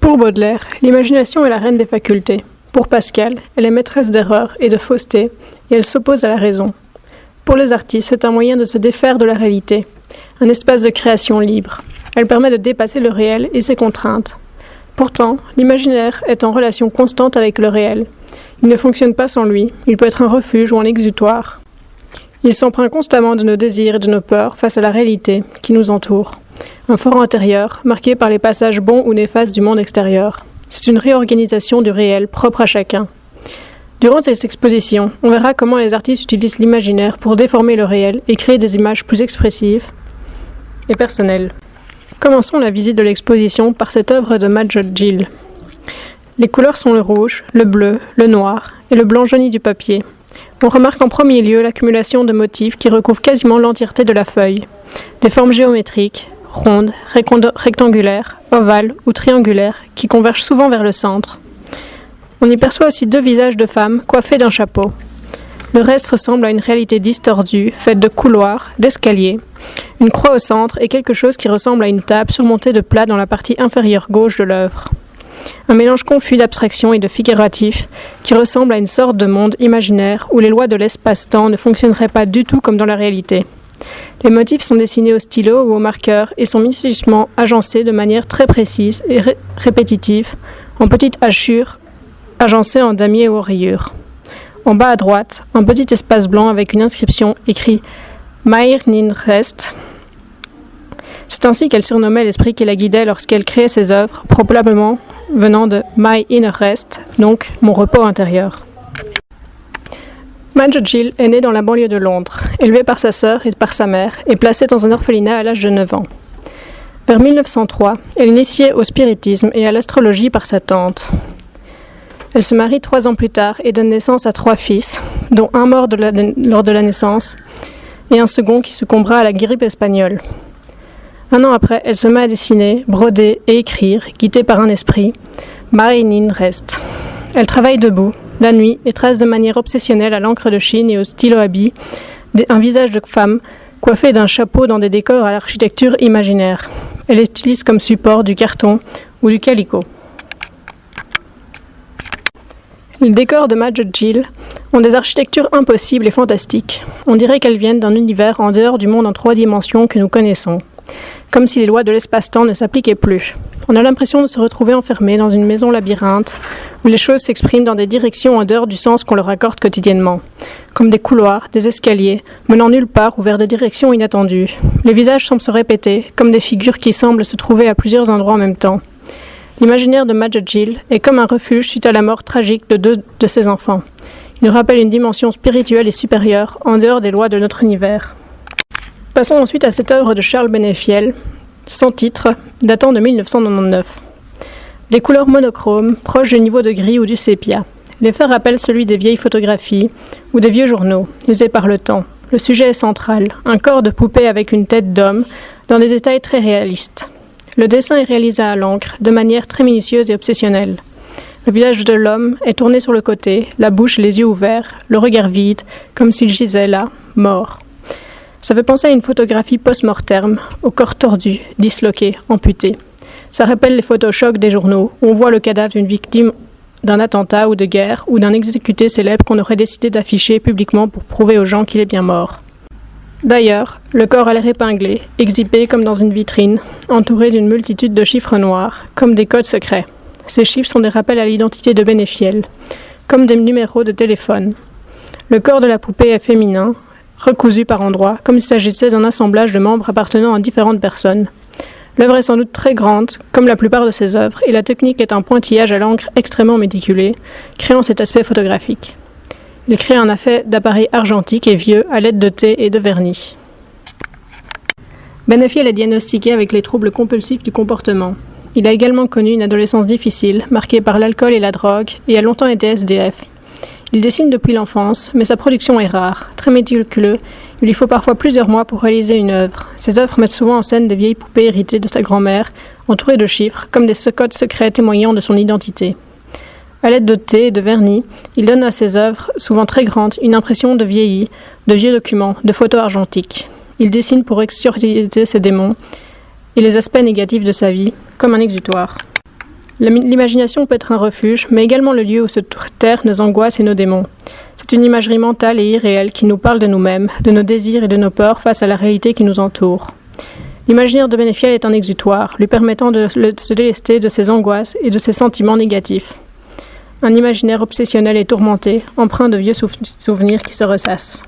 Pour Baudelaire, l'imagination est la reine des facultés. Pour Pascal, elle est maîtresse d'erreur et de fausseté, et elle s'oppose à la raison. Pour les artistes, c'est un moyen de se défaire de la réalité, un espace de création libre. Elle permet de dépasser le réel et ses contraintes. Pourtant, l'imaginaire est en relation constante avec le réel. Il ne fonctionne pas sans lui, il peut être un refuge ou un exutoire. Il s'empreint constamment de nos désirs et de nos peurs face à la réalité qui nous entoure. Un fort intérieur, marqué par les passages bons ou néfastes du monde extérieur. C'est une réorganisation du réel propre à chacun. Durant cette exposition, on verra comment les artistes utilisent l'imaginaire pour déformer le réel et créer des images plus expressives et personnelles. Commençons la visite de l'exposition par cette œuvre de Madge Gill. Les couleurs sont le rouge, le bleu, le noir et le blanc jauni du papier. On remarque en premier lieu l'accumulation de motifs qui recouvrent quasiment l'entièreté de la feuille. Des formes géométriques, rondes, rectangulaires, ovales ou triangulaires, qui convergent souvent vers le centre. On y perçoit aussi deux visages de femmes coiffés d'un chapeau. Le reste ressemble à une réalité distordue, faite de couloirs, d'escaliers, une croix au centre et quelque chose qui ressemble à une table surmontée de plats dans la partie inférieure gauche de l'œuvre. Un mélange confus d'abstraction et de figuratif qui ressemble à une sorte de monde imaginaire où les lois de l'espace-temps ne fonctionneraient pas du tout comme dans la réalité. Les motifs sont dessinés au stylo ou au marqueur et sont minutieusement agencés de manière très précise et répétitive, en petites hachures agencées en damier ou en rayures. En bas à droite, un petit espace blanc avec une inscription écrite « Mein Rest ». C'est ainsi qu'elle surnommait l'esprit qui la guidait lorsqu'elle créait ses œuvres, probablement venant de « My Inner Rest », donc « mon repos intérieur ». Madge Gill est née dans la banlieue de Londres, élevée par sa sœur et par sa mère et placée dans un orphelinat à l'âge de 9 ans. Vers 1903, elle est initiée au spiritisme et à l'astrologie par sa tante. Elle se marie 3 ans plus tard et donne naissance à 3 fils, dont un mort lors de la naissance et un second qui succombera à la grippe espagnole. Un an après, elle se met à dessiner, broder et écrire, guidée par un esprit, Mein Inner Rest. Elle travaille debout, la nuit, et trace de manière obsessionnelle à l'encre de Chine et au stylo à billes un visage de femme coiffé d'un chapeau dans des décors à l'architecture imaginaire. Elle utilise comme support du carton ou du calicot. Les décors de Madge Gill ont des architectures impossibles et fantastiques. On dirait qu'elles viennent d'un univers en dehors du monde en 3 dimensions que nous connaissons, comme si les lois de l'espace-temps ne s'appliquaient plus. On a l'impression de se retrouver enfermé dans une maison labyrinthe où les choses s'expriment dans des directions en dehors du sens qu'on leur accorde quotidiennement, comme des couloirs, des escaliers, menant nulle part ou vers des directions inattendues. Les visages semblent se répéter, comme des figures qui semblent se trouver à plusieurs endroits en même temps. L'imaginaire de Madge Gill est comme un refuge suite à la mort tragique de 2 de ses enfants. Il nous rappelle une dimension spirituelle et supérieure, en dehors des lois de notre univers. Passons ensuite à cette œuvre de Charles Bénéfiel, sans titre, datant de 1999. Des couleurs monochromes, proches du niveau de gris ou du sépia. L'effet rappelle celui des vieilles photographies ou des vieux journaux, usés par le temps. Le sujet est central, un corps de poupée avec une tête d'homme, dans des détails très réalistes. Le dessin est réalisé à l'encre, de manière très minutieuse et obsessionnelle. Le visage de l'homme est tourné sur le côté, la bouche et les yeux ouverts, le regard vide, comme s'il gisait là, mort. Ça fait penser à une photographie post-mortem, au corps tordu, disloqué, amputé. Ça rappelle les photochocs des journaux, où on voit le cadavre d'une victime d'un attentat ou de guerre, ou d'un exécuté célèbre qu'on aurait décidé d'afficher publiquement pour prouver aux gens qu'il est bien mort. D'ailleurs, le corps a l'air épinglé, exhibé comme dans une vitrine, entouré d'une multitude de chiffres noirs, comme des codes secrets. Ces chiffres sont des rappels à l'identité de Bénéfiel, comme des numéros de téléphone. Le corps de la poupée est féminin, recousu par endroits, comme s'il s'agissait d'un assemblage de membres appartenant à différentes personnes. L'œuvre est sans doute très grande, comme la plupart de ses œuvres, et la technique est un pointillage à l'encre extrêmement méticulé, créant cet aspect photographique. Il crée un effet d'appareil argentique et vieux à l'aide de thé et de vernis. Bénéfiel est diagnostiqué avec les troubles compulsifs du comportement. Il a également connu une adolescence difficile, marquée par l'alcool et la drogue, et a longtemps été SDF. Il dessine depuis l'enfance, mais sa production est rare, très méticuleux. Il lui faut parfois plusieurs mois pour réaliser une œuvre. Ses œuvres mettent souvent en scène des vieilles poupées héritées de sa grand-mère, entourées de chiffres, comme des codes secrets témoignant de son identité. À l'aide de thé et de vernis, il donne à ses œuvres, souvent très grandes, une impression de vieilli, de vieux documents, de photos argentiques. Il dessine pour exorciser ses démons et les aspects négatifs de sa vie, comme un exutoire. L'imagination peut être un refuge, mais également le lieu où se tairent nos angoisses et nos démons. C'est une imagerie mentale et irréelle qui nous parle de nous-mêmes, de nos désirs et de nos peurs face à la réalité qui nous entoure. L'imaginaire de Benefiel est un exutoire, lui permettant de se délester de ses angoisses et de ses sentiments négatifs. Un imaginaire obsessionnel et tourmenté, empreint de vieux souvenirs qui se ressassent.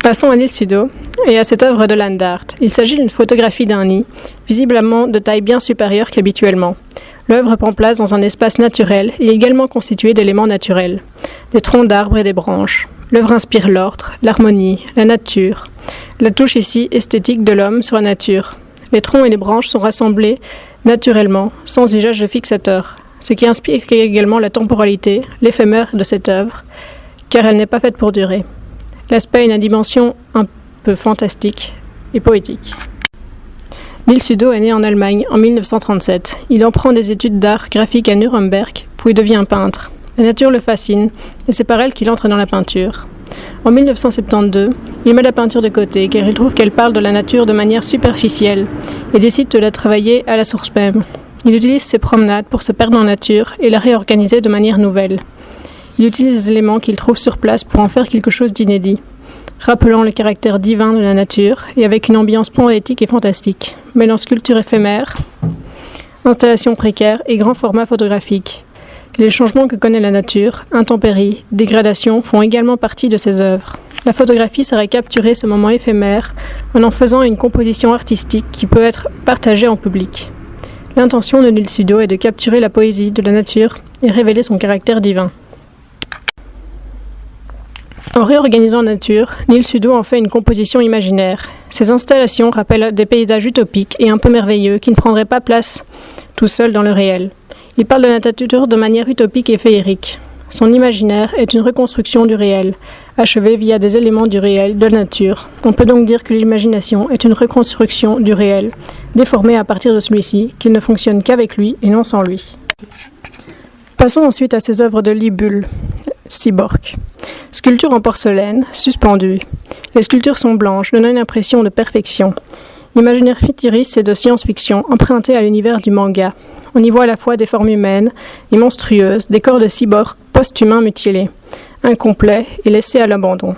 Passons à Nils Sudo et à cette œuvre de Landart. Il s'agit d'une photographie d'un nid, visiblement de taille bien supérieure qu'habituellement. L'œuvre prend place dans un espace naturel et également constitué d'éléments naturels, des troncs d'arbres et des branches. L'œuvre inspire l'ordre, l'harmonie, la nature. La touche ici esthétique de l'homme sur la nature. Les troncs et les branches sont rassemblés naturellement, sans usage de fixateur, ce qui inspire également la temporalité, l'éphémère de cette œuvre, car elle n'est pas faite pour durer. L'aspect a une dimension un peu fantastique et poétique. Nils Sudo est né en Allemagne en 1937. Il en prend des études d'art graphique à Nuremberg, puis devient peintre. La nature le fascine, et c'est par elle qu'il entre dans la peinture. En 1972, il met la peinture de côté, car il trouve qu'elle parle de la nature de manière superficielle, et décide de la travailler à la source même. Il utilise ses promenades pour se perdre en nature et la réorganiser de manière nouvelle. Il utilise les éléments qu'il trouve sur place pour en faire quelque chose d'inédit, rappelant le caractère divin de la nature et avec une ambiance poétique et fantastique, mêlant sculpture éphémère, installation précaire et grand format photographique. Les changements que connaît la nature, intempéries, dégradations, font également partie de ses œuvres. La photographie saurait capturer ce moment éphémère en faisant une composition artistique qui peut être partagée en public. L'intention de Nils Sudo est de capturer la poésie de la nature et révéler son caractère divin. En réorganisant la nature, Nils Sudo en fait une composition imaginaire. Ses installations rappellent des paysages utopiques et un peu merveilleux qui ne prendraient pas place tout seuls dans le réel. Il parle de la nature de manière utopique et féerique. Son imaginaire est une reconstruction du réel, achevée via des éléments du réel, de la nature. On peut donc dire que l'imagination est une reconstruction du réel, déformée à partir de celui-ci, qu'il ne fonctionne qu'avec lui et non sans lui. Passons ensuite à ses œuvres de Libul, Cyborg. Sculpture en porcelaine, suspendue. Les sculptures sont blanches, donnant une impression de perfection. L'imaginaire futuriste et de science-fiction, emprunté à l'univers du manga. On y voit à la fois des formes humaines et monstrueuses, des corps de cyborgs post-humains mutilés, incomplets et laissés à l'abandon.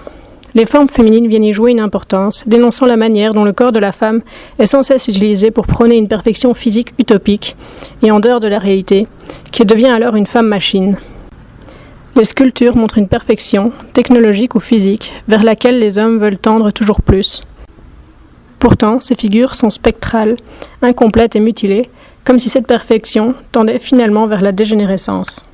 Les formes féminines viennent y jouer une importance, dénonçant la manière dont le corps de la femme est sans cesse utilisé pour prôner une perfection physique utopique et en dehors de la réalité, qui devient alors une femme-machine. Les sculptures montrent une perfection, technologique ou physique, vers laquelle les hommes veulent tendre toujours plus. Pourtant, ces figures sont spectrales, incomplètes et mutilées, comme si cette perfection tendait finalement vers la dégénérescence.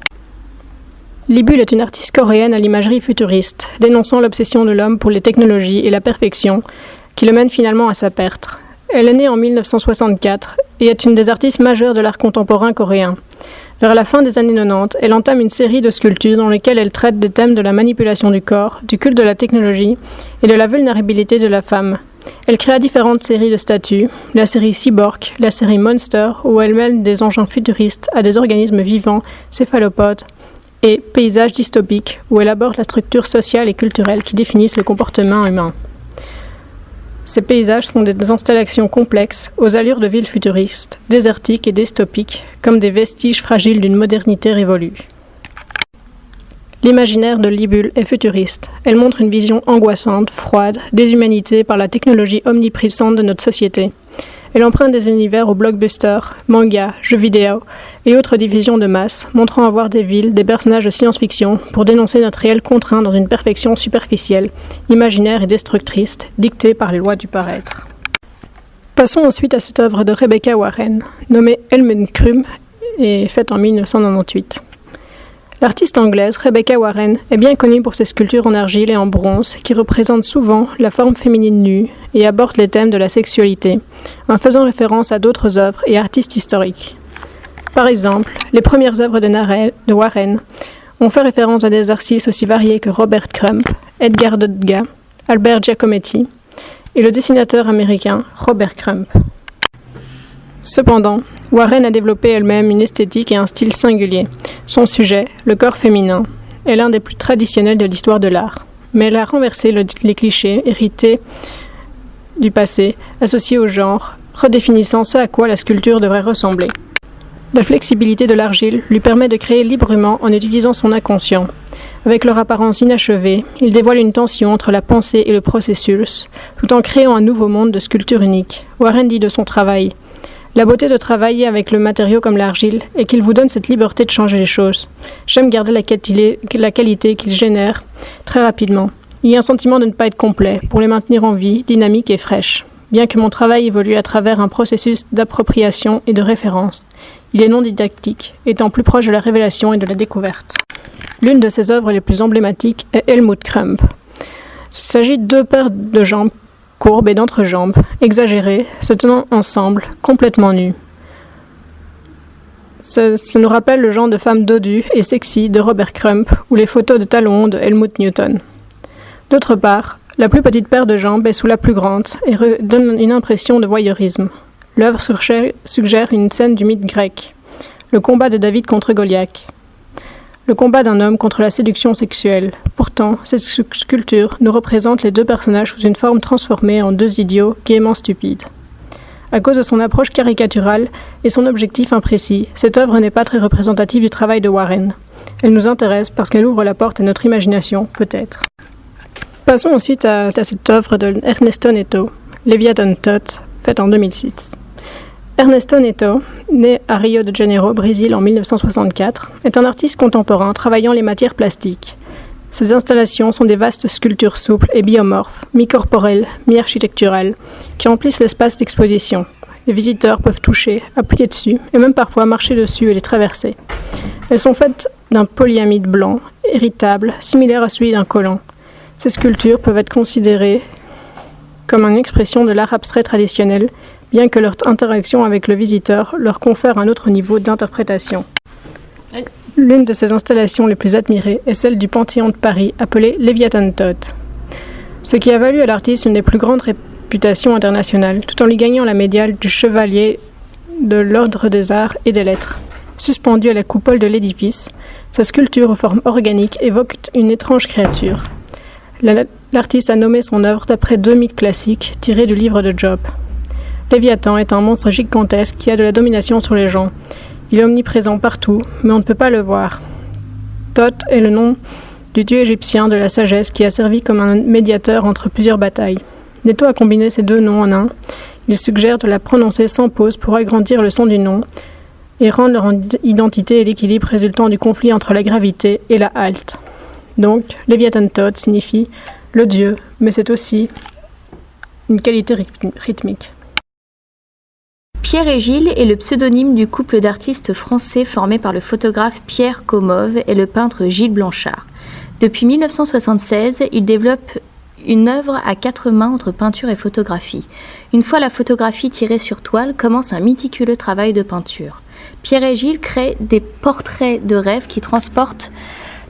Libul est une artiste coréenne à l'imagerie futuriste, dénonçant l'obsession de l'homme pour les technologies et la perfection, qui le mène finalement à sa perte. Elle est née en 1964 et est une des artistes majeures de l'art contemporain coréen. Vers la fin des années 90, elle entame une série de sculptures dans lesquelles elle traite des thèmes de la manipulation du corps, du culte de la technologie et de la vulnérabilité de la femme. Elle créa différentes séries de statues, la série Cyborg, la série Monster, où elle mêle des engins futuristes à des organismes vivants, céphalopodes, et Paysages dystopiques, où elle aborde la structure sociale et culturelle qui définissent le comportement humain. Ces paysages sont des installations complexes, aux allures de villes futuristes, désertiques et dystopiques, comme des vestiges fragiles d'une modernité révolue. L'imaginaire de Libul est futuriste. Elle montre une vision angoissante, froide, déshumanité par la technologie omniprésente de notre société. Elle emprunte des univers aux blockbusters, mangas, jeux vidéo et autres diffusions de masse, montrant avoir des villes, des personnages de science-fiction pour dénoncer notre réel contraint dans une perfection superficielle, imaginaire et destructrice, dictée par les lois du paraître. Passons ensuite à cette œuvre de Rebecca Warren, nommée Elmenkrum et faite en 1998. L'artiste anglaise Rebecca Warren est bien connue pour ses sculptures en argile et en bronze qui représentent souvent la forme féminine nue et abordent les thèmes de la sexualité, en faisant référence à d'autres œuvres et artistes historiques. Par exemple, les premières œuvres de Warren ont fait référence à des artistes aussi variés que Robert Crumb, Edgar Degas, Albert Giacometti et le dessinateur américain Robert Crumb. Cependant, Warren a développé elle-même une esthétique et un style singulier. Son sujet, le corps féminin, est l'un des plus traditionnels de l'histoire de l'art. Mais elle a renversé les clichés hérités du passé, associés au genre, redéfinissant ce à quoi la sculpture devrait ressembler. La flexibilité de l'argile lui permet de créer librement en utilisant son inconscient. Avec leur apparence inachevée, ils dévoilent une tension entre la pensée et le processus, tout en créant un nouveau monde de sculpture unique. Warren dit de son travail: la beauté de travailler avec le matériau comme l'argile est qu'il vous donne cette liberté de changer les choses. J'aime garder la qualité qu'il génère très rapidement. Il y a un sentiment de ne pas être complet, pour les maintenir en vie, dynamiques et fraîches. Bien que mon travail évolue à travers un processus d'appropriation et de référence, il est non didactique, étant plus proche de la révélation et de la découverte. L'une de ses œuvres les plus emblématiques est Helmut Crumb. Il s'agit de deux paires de jambes courbes et d'entrejambes, exagérées, se tenant ensemble, complètement nues. Ça nous rappelle le genre de femme dodue et sexy de Robert Crumb ou les photos de talons de Helmut Newton. D'autre part, la plus petite paire de jambes est sous la plus grande et donne une impression de voyeurisme. L'œuvre suggère une scène du mythe grec, le combat de David contre Goliath, le combat d'un homme contre la séduction sexuelle. Pourtant, cette sculpture nous représente les deux personnages sous une forme transformée en deux idiots gaiement stupides. À cause de son approche caricaturale et son objectif imprécis, cette œuvre n'est pas très représentative du travail de Warren. Elle nous intéresse parce qu'elle ouvre la porte à notre imagination, peut-être. Passons ensuite à cette œuvre de Ernesto Neto, Leviathan Tot, faite en 2006. Ernesto Neto, né à Rio de Janeiro, Brésil en 1964, est un artiste contemporain travaillant les matières plastiques. Ses installations sont des vastes sculptures souples et biomorphes, mi-corporelles, mi-architecturales, qui remplissent l'espace d'exposition. Les visiteurs peuvent toucher, appuyer dessus et même parfois marcher dessus et les traverser. Elles sont faites d'un polyamide blanc, héritable, similaire à celui d'un collant. Ces sculptures peuvent être considérées comme une expression de l'art abstrait traditionnel, bien que leur interaction avec le visiteur leur confère un autre niveau d'interprétation. L'une de ces installations les plus admirées est celle du Panthéon de Paris, appelée Leviathan Tot, ce qui a valu à l'artiste une des plus grandes réputations internationales, tout en lui gagnant la médaille du chevalier de l'Ordre des Arts et des Lettres. Suspendue à la coupole de l'édifice, sa sculpture aux formes organiques évoque une étrange créature. L'artiste a nommé son œuvre d'après deux mythes classiques tirés du livre de Job. Léviathan est un monstre gigantesque qui a de la domination sur les gens. Il est omniprésent partout, mais on ne peut pas le voir. Thoth est le nom du dieu égyptien de la sagesse qui a servi comme un médiateur entre plusieurs batailles. Neto a combiné ces deux noms en un. Il suggère de la prononcer sans pause pour agrandir le son du nom et rendre leur identité et l'équilibre résultant du conflit entre la gravité et la halte. Donc, Leviathan Thoth signifie le dieu, mais c'est aussi une qualité rythmique. Pierre et Gilles est le pseudonyme du couple d'artistes français formé par le photographe Pierre Comove et le peintre Gilles Blanchard. Depuis 1976, ils développent une œuvre à quatre mains entre peinture et photographie. Une fois la photographie tirée sur toile, commence un méticuleux travail de peinture. Pierre et Gilles créent des portraits de rêve qui transportent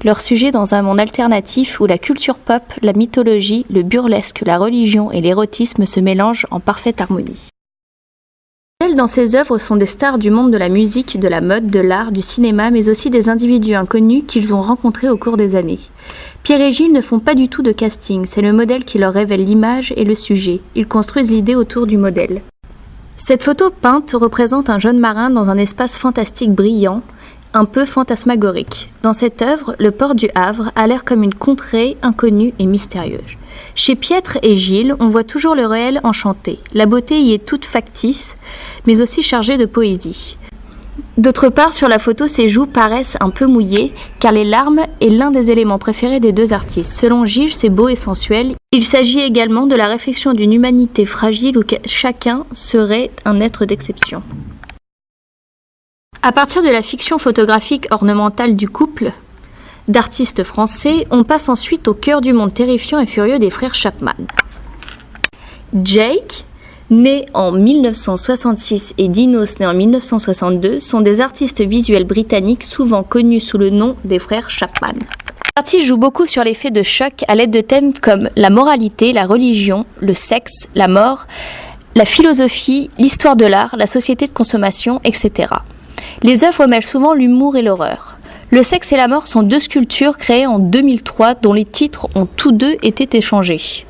leur sujet dans un monde alternatif où la culture pop, la mythologie, le burlesque, la religion et l'érotisme se mélangent en parfaite harmonie. Dans ses œuvres sont des stars du monde de la musique, de la mode, de l'art, du cinéma, mais aussi des individus inconnus qu'ils ont rencontrés au cours des années. Pierre et Gilles ne font pas du tout de casting, c'est le modèle qui leur révèle l'image et le sujet. Ils construisent l'idée autour du modèle. Cette photo peinte représente un jeune marin dans un espace fantastique brillant, un peu fantasmagorique. Dans cette œuvre, le port du Havre a l'air comme une contrée inconnue et mystérieuse. Chez Piètre et Gilles, on voit toujours le réel enchanté. La beauté y est toute factice, mais aussi chargée de poésie. D'autre part, sur la photo, ses joues paraissent un peu mouillées, car les larmes est l'un des éléments préférés des deux artistes. Selon Gilles, c'est beau et sensuel. Il s'agit également de la réflexion d'une humanité fragile où chacun serait un être d'exception. À partir de la fiction photographique ornementale du couple d'artistes français, on passe ensuite au cœur du monde terrifiant et furieux des frères Chapman. Jake, né en 1966, et Dinos, né en 1962, sont des artistes visuels britanniques souvent connus sous le nom des frères Chapman. Les artistes jouent beaucoup sur l'effet de choc à l'aide de thèmes comme la moralité, la religion, le sexe, la mort, la philosophie, l'histoire de l'art, la société de consommation, etc. Les œuvres mêlent souvent l'humour et l'horreur. Le sexe et la mort sont deux sculptures créées en 2003 dont les titres ont tous deux été échangés.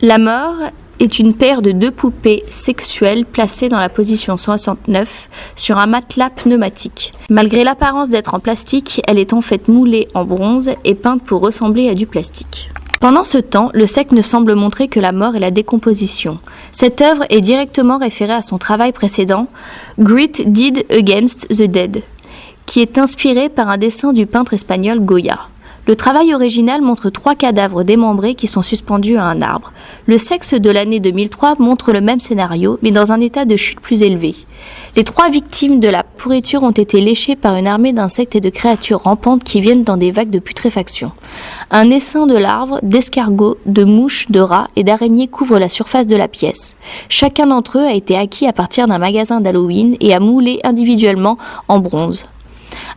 La mort est une paire de 2 poupées sexuelles placées dans la position 69 sur un matelas pneumatique. Malgré l'apparence d'être en plastique, elle est en fait moulée en bronze et peinte pour ressembler à du plastique. Pendant ce temps, le sexe ne semble montrer que la mort et la décomposition. Cette œuvre est directement référée à son travail précédent, Great Deed Against the Dead, qui est inspiré par un dessin du peintre espagnol Goya. Le travail original montre 3 cadavres démembrés qui sont suspendus à un arbre. Le sexe de l'année 2003 montre le même scénario, mais dans un état de chute plus élevé. Les 3 victimes de la pourriture ont été léchées par une armée d'insectes et de créatures rampantes qui viennent dans des vagues de putréfaction. Un essaim de larves, d'escargots, de mouches, de rats et d'araignées couvre la surface de la pièce. Chacun d'entre eux a été acquis à partir d'un magasin d'Halloween et a moulé individuellement en bronze.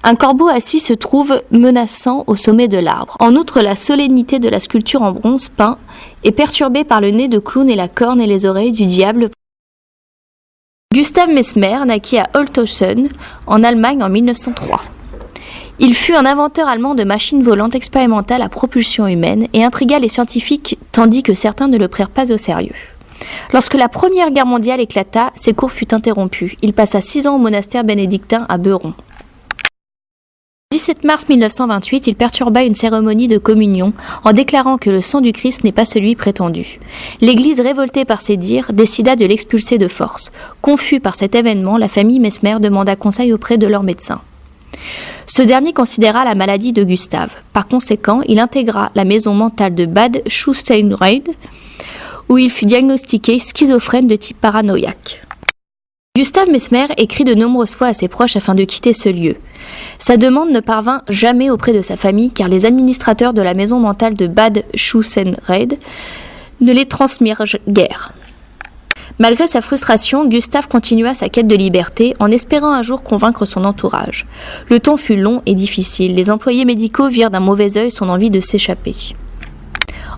Un corbeau assis se trouve menaçant au sommet de l'arbre. En outre, la solennité de la sculpture en bronze peint est perturbée par le nez de clown et la corne et les oreilles du diable. Gustav Mesmer naquit à Holthausen, en Allemagne, en 1903. Il fut un inventeur allemand de machines volantes expérimentales à propulsion humaine et intrigua les scientifiques tandis que certains ne le prirent pas au sérieux. Lorsque la Première Guerre mondiale éclata, ses cours furent interrompus. Il passa 6 ans au monastère bénédictin à Beuron. Le 17 mars 1928, il perturba une cérémonie de communion en déclarant que le sang du Christ n'est pas celui prétendu. L'Église, révoltée par ces dires, décida de l'expulser de force. Confus par cet événement, la famille Mesmer demanda conseil auprès de leur médecin. Ce dernier considéra la maladie de Gustav. Par conséquent, il intégra la maison mentale de Bad Schussenried, où il fut diagnostiqué schizophrène de type paranoïaque. Gustav Mesmer écrit de nombreuses fois à ses proches afin de quitter ce lieu. Sa demande ne parvint jamais auprès de sa famille car les administrateurs de la maison mentale de Bad Schussenried ne les transmirent guère. Malgré sa frustration, Gustav continua sa quête de liberté en espérant un jour convaincre son entourage. Le temps fut long et difficile. Les employés médicaux virent d'un mauvais œil son envie de s'échapper.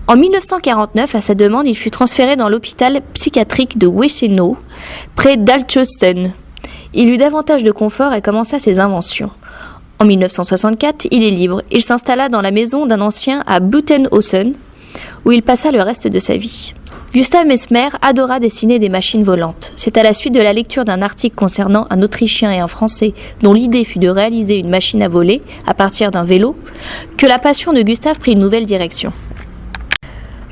En 1949, à sa demande, il fut transféré dans l'hôpital psychiatrique de Wessenau, près d'Altschulzen. Il eut davantage de confort et commença ses inventions. En 1964, il est libre. Il s'installa dans la maison d'un ancien à Butenhausen, où il passa le reste de sa vie. Gustav Mesmer adora dessiner des machines volantes. C'est à la suite de la lecture d'un article concernant un Autrichien et un Français dont l'idée fut de réaliser une machine à voler à partir d'un vélo que la passion de Gustav prit une nouvelle direction.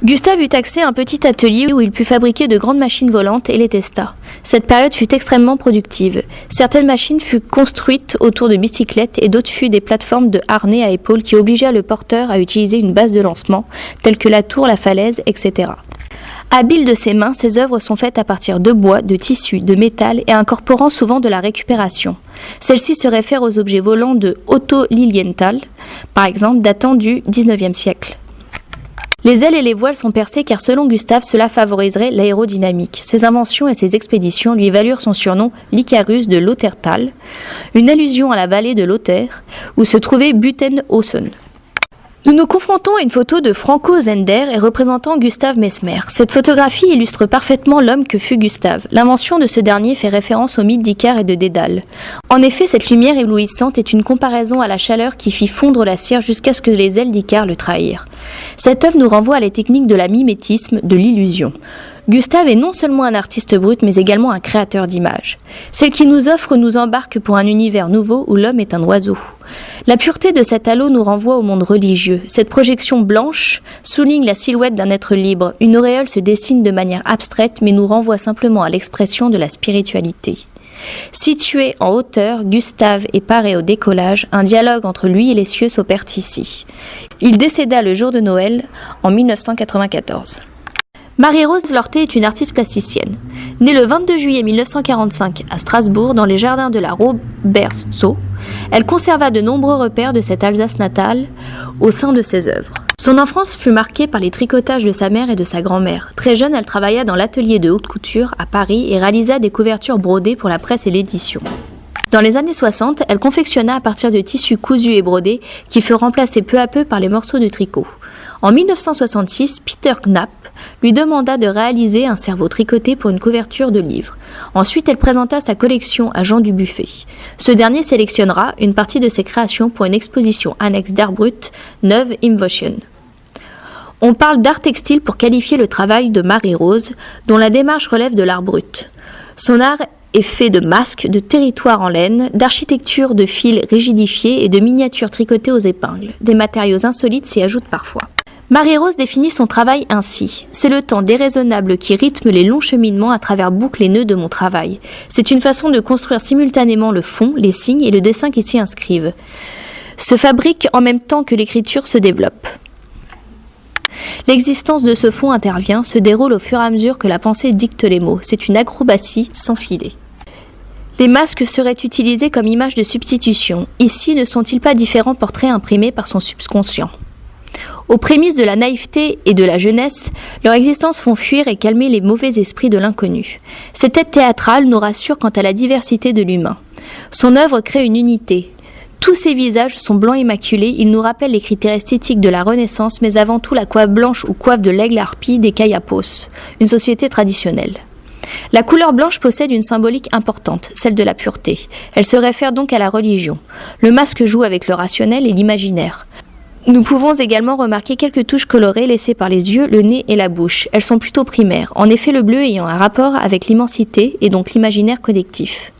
Gustav eut accès à un petit atelier où il put fabriquer de grandes machines volantes et les testa. Cette période fut extrêmement productive. Certaines machines furent construites autour de bicyclettes et d'autres furent des plateformes de harnais à épaules qui obligea le porteur à utiliser une base de lancement, telle que la tour, la falaise, etc. Habile de ses mains, ses œuvres sont faites à partir de bois, de tissu, de métal et incorporant souvent de la récupération. Celle-ci se réfère aux objets volants de Otto Lilienthal, par exemple datant du XIXe siècle. Les ailes et les voiles sont percées car selon Gustav, cela favoriserait l'aérodynamique. Ses inventions et ses expéditions lui valurent son surnom l'Icarus de Lothartal, une allusion à la vallée de Lothaire où se trouvait Butenhausen. Nous nous confrontons à une photo de Franco Zender et représentant Gustav Mesmer. Cette photographie illustre parfaitement l'homme que fut Gustav. L'invention de ce dernier fait référence au mythe d'Icare et de Dédale. En effet, cette lumière éblouissante est une comparaison à la chaleur qui fit fondre la cire jusqu'à ce que les ailes d'Icare le trahirent. Cette œuvre nous renvoie à la technique de la mimétisme, de l'illusion. Gustave est non seulement un artiste brut, mais également un créateur d'images. Celle qu'il nous offre nous embarque pour un univers nouveau où l'homme est un oiseau. La pureté de cet halo nous renvoie au monde religieux. Cette projection blanche souligne la silhouette d'un être libre. Une auréole se dessine de manière abstraite, mais nous renvoie simplement à l'expression de la spiritualité. Situé en hauteur, Gustave est paré au décollage. Un dialogue entre lui et les cieux s'opère ici. Il décéda le jour de Noël en 1994. Marie-Rose Lorté est une artiste plasticienne. Née le 22 juillet 1945 à Strasbourg, dans les jardins de la Robertsau, elle conserva de nombreux repères de cette Alsace natale au sein de ses œuvres. Son enfance fut marquée par les tricotages de sa mère et de sa grand-mère. Très jeune, elle travailla dans l'atelier de haute couture à Paris et réalisa des couvertures brodées pour la presse et l'édition. Dans les années 60, elle confectionna à partir de tissus cousus et brodés qui furent remplacés peu à peu par les morceaux de tricot. En 1966, Peter Knapp lui demanda de réaliser un cerveau tricoté pour une couverture de livre. Ensuite, elle présenta sa collection à Jean Dubuffet. Ce dernier sélectionnera une partie de ses créations pour une exposition annexe d'art brut, neuve Imvotion. On parle d'art textile pour qualifier le travail de Marie-Rose, dont la démarche relève de l'art brut. Son art est fait de masques, de territoires en laine, d'architecture de fils rigidifiés et de miniatures tricotées aux épingles. Des matériaux insolites s'y ajoutent parfois. Marie-Rose définit son travail ainsi. C'est le temps déraisonnable qui rythme les longs cheminements à travers boucles et nœuds de mon travail. C'est une façon de construire simultanément le fond, les signes et le dessin qui s'y inscrivent. Se fabrique en même temps que l'écriture se développe. L'existence de ce fond intervient, se déroule au fur et à mesure que la pensée dicte les mots. C'est une acrobatie sans filet. Les masques seraient utilisés comme image de substitution. Ici, ne sont-ils pas différents portraits imprimés par son subconscient ? Aux prémices de la naïveté et de la jeunesse, leur existence font fuir et calmer les mauvais esprits de l'inconnu. Cette tête théâtrale nous rassure quant à la diversité de l'humain. Son œuvre crée une unité. Tous ces visages sont blancs immaculés, ils nous rappellent les critères esthétiques de la Renaissance, mais avant tout la coiffe blanche ou coiffe de l'aigle harpie des Kayapos, une société traditionnelle. La couleur blanche possède une symbolique importante, celle de la pureté. Elle se réfère donc à la religion. Le masque joue avec le rationnel et l'imaginaire. Nous pouvons également remarquer quelques touches colorées laissées par les yeux, le nez et la bouche. Elles sont plutôt primaires, en effet le bleu ayant un rapport avec l'immensité et donc l'imaginaire collectif.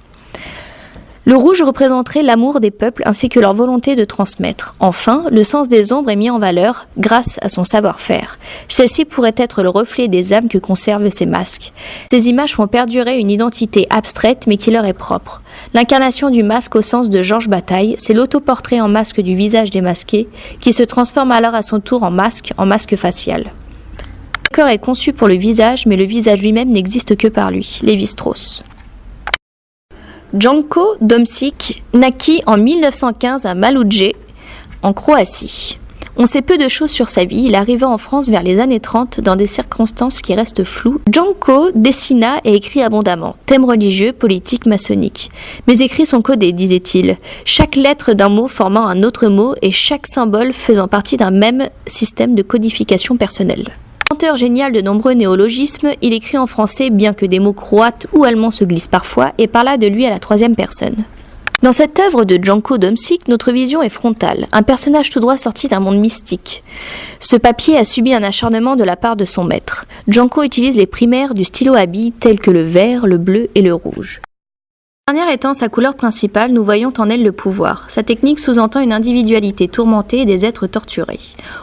Le rouge représenterait l'amour des peuples ainsi que leur volonté de transmettre. Enfin, le sens des ombres est mis en valeur grâce à son savoir-faire. Celle-ci pourrait être le reflet des âmes que conservent ces masques. Ces images font perdurer une identité abstraite mais qui leur est propre. L'incarnation du masque au sens de Georges Bataille, c'est l'autoportrait en masque du visage démasqué qui se transforme alors à son tour en masque facial. Le corps est conçu pour le visage mais le visage lui-même n'existe que par lui. Lévi-Strauss. Janko Domšić naquit en 1915 à Maluđe, en Croatie. On sait peu de choses sur sa vie, il arriva en France vers les années 30 dans des circonstances qui restent floues. Janko dessina et écrit abondamment, thèmes religieux, politiques, maçonniques. Mes écrits sont codés, disait-il, chaque lettre d'un mot formant un autre mot et chaque symbole faisant partie d'un même système de codification personnelle. Inventeur génial de nombreux néologismes, il écrit en français bien que des mots croates ou allemands se glissent parfois et parla de lui à la troisième personne. Dans cette œuvre de Janko Domšić, notre vision est frontale, un personnage tout droit sorti d'un monde mystique. Ce papier a subi un acharnement de la part de son maître. Janko utilise les primaires du stylo à billes tels que le vert, le bleu et le rouge. La dernière étant sa couleur principale, nous voyons en elle le pouvoir. Sa technique sous-entend une individualité tourmentée et des êtres torturés.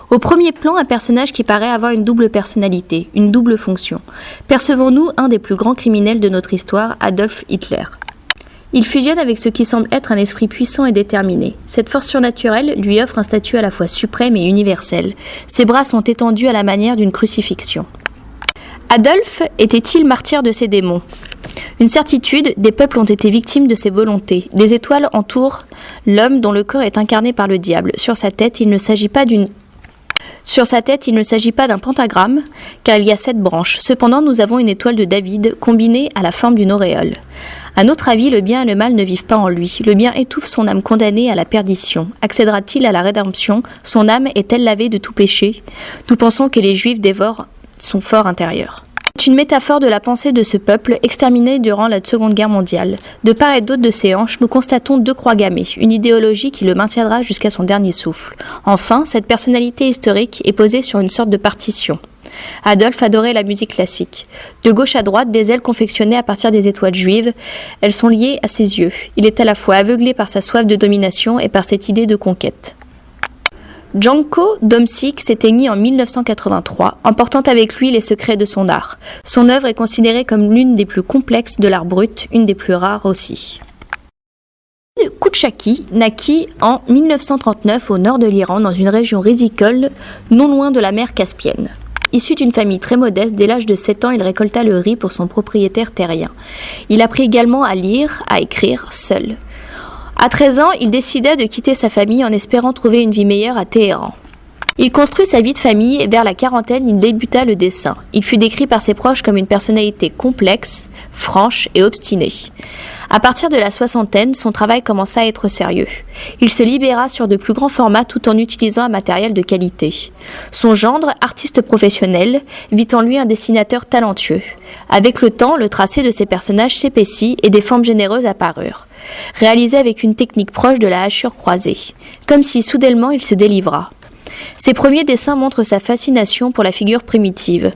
Au premier plan, un personnage qui paraît avoir une double personnalité, une double fonction. Percevons-nous un des plus grands criminels de notre histoire, Adolf Hitler. Il fusionne avec ce qui semble être un esprit puissant et déterminé. Cette force surnaturelle lui offre un statut à la fois suprême et universel. Ses bras sont étendus à la manière d'une crucifixion. Adolphe était-il martyr de ses démons ? Une certitude, des peuples ont été victimes de ses volontés. Des étoiles entourent l'homme dont le corps est incarné par le diable. Sur sa tête, il ne s'agit pas d'un pentagramme, car il y a 7 branches. Cependant, nous avons une étoile de David, combinée à la forme d'une auréole. À notre avis, le bien et le mal ne vivent pas en lui. Le bien étouffe son âme condamnée à la perdition. Accédera-t-il à la rédemption ? Son âme est-elle lavée de tout péché ? Nous pensons que les Juifs dévorent son fort intérieur. C'est une métaphore de la pensée de ce peuple exterminé durant la Seconde Guerre mondiale. De part et d'autre de ses hanches, nous constatons 2 croix gammées, une idéologie qui le maintiendra jusqu'à son dernier souffle. Enfin, cette personnalité historique est posée sur une sorte de partition. Adolphe adorait la musique classique. De gauche à droite, des ailes confectionnées à partir des étoiles juives, elles sont liées à ses yeux. Il est à la fois aveuglé par sa soif de domination et par cette idée de conquête. Janko Domšić s'éteignit en 1983, emportant avec lui les secrets de son art. Son œuvre est considérée comme l'une des plus complexes de l'art brut, une des plus rares aussi. Koutchaki naquit en 1939 au nord de l'Iran, dans une région rizicole, non loin de la mer Caspienne. Issu d'une famille très modeste, dès l'âge de 7 ans, il récolta le riz pour son propriétaire terrien. Il apprit également à lire, à écrire, seul. À 13 ans, il décida de quitter sa famille en espérant trouver une vie meilleure à Téhéran. Il construit sa vie de famille et vers la quarantaine, il débuta le dessin. Il fut décrit par ses proches comme une personnalité complexe, franche et obstinée. À partir de la soixantaine, son travail commença à être sérieux. Il se libéra sur de plus grands formats tout en utilisant un matériel de qualité. Son gendre, artiste professionnel, vit en lui un dessinateur talentueux. Avec le temps, le tracé de ses personnages s'épaissit et des formes généreuses apparurent, réalisées avec une technique proche de la hachure croisée, comme si soudainement il se délivra. Ses premiers dessins montrent sa fascination pour la figure primitive.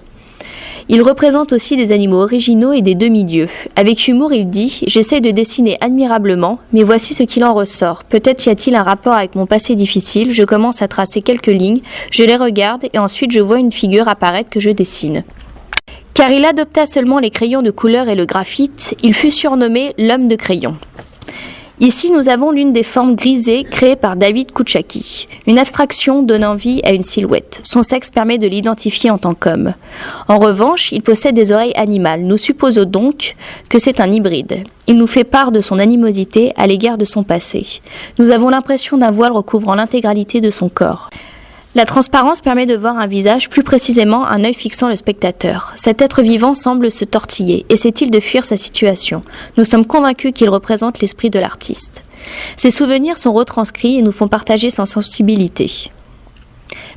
Il représente aussi des animaux originaux et des demi-dieux. Avec humour, il dit « J'essaie de dessiner admirablement, mais voici ce qu'il en ressort. Peut-être y a-t-il un rapport avec mon passé difficile. Je commence à tracer quelques lignes, je les regarde et ensuite je vois une figure apparaître que je dessine. » Car il adopta seulement les crayons de couleur et le graphite, il fut surnommé l'homme de crayon. Ici, nous avons l'une des formes grisées créées par David Kouchaki, une abstraction donnant vie à une silhouette. Son sexe permet de l'identifier en tant qu'homme. En revanche, il possède des oreilles animales. Nous supposons donc que c'est un hybride. Il nous fait part de son animosité à l'égard de son passé. Nous avons l'impression d'un voile recouvrant l'intégralité de son corps. La transparence permet de voir un visage, plus précisément un œil fixant le spectateur. Cet être vivant semble se tortiller. Essaie-t-il de fuir sa situation? Nous sommes convaincus qu'il représente l'esprit de l'artiste. Ses souvenirs sont retranscrits et nous font partager sa sensibilité.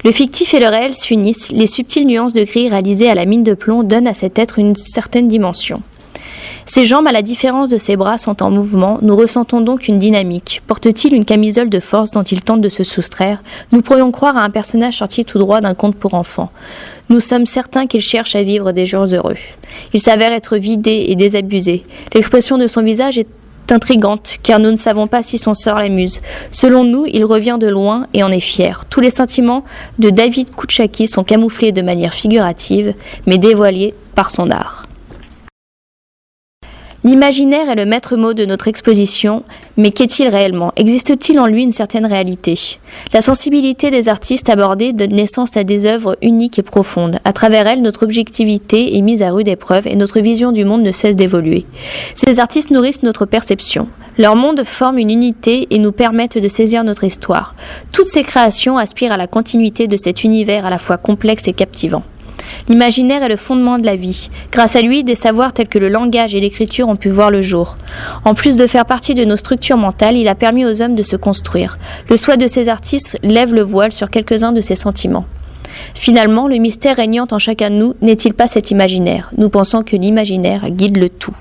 Le fictif et le réel s'unissent. Les subtiles nuances de gris réalisées à la mine de plomb donnent à cet être une certaine dimension. Ses jambes, à la différence de ses bras, sont en mouvement. Nous ressentons donc une dynamique. Porte-t-il une camisole de force dont il tente de se soustraire? Nous pourrions croire à un personnage sorti tout droit d'un conte pour enfants. Nous sommes certains qu'il cherche à vivre des jours heureux. Il s'avère être vidé et désabusé. L'expression de son visage est intrigante, car nous ne savons pas si son sort l'amuse. Selon nous, il revient de loin et en est fier. Tous les sentiments de David Kouchaki sont camouflés de manière figurative, mais dévoilés par son art. L'imaginaire est le maître mot de notre exposition, mais qu'est-il réellement? Existe-t-il en lui une certaine réalité? La sensibilité des artistes abordés donne naissance à des œuvres uniques et profondes. À travers elles, notre objectivité est mise à rude épreuve et notre vision du monde ne cesse d'évoluer. Ces artistes nourrissent notre perception. Leur monde forme une unité et nous permettent de saisir notre histoire. Toutes ces créations aspirent à la continuité de cet univers à la fois complexe et captivant. L'imaginaire est le fondement de la vie. Grâce à lui, des savoirs tels que le langage et l'écriture ont pu voir le jour. En plus de faire partie de nos structures mentales, il a permis aux hommes de se construire. Le souhait de ces artistes lève le voile sur quelques-uns de ces sentiments. Finalement, le mystère régnant en chacun de nous n'est-il pas cet imaginaire? Nous pensons que l'imaginaire guide le tout.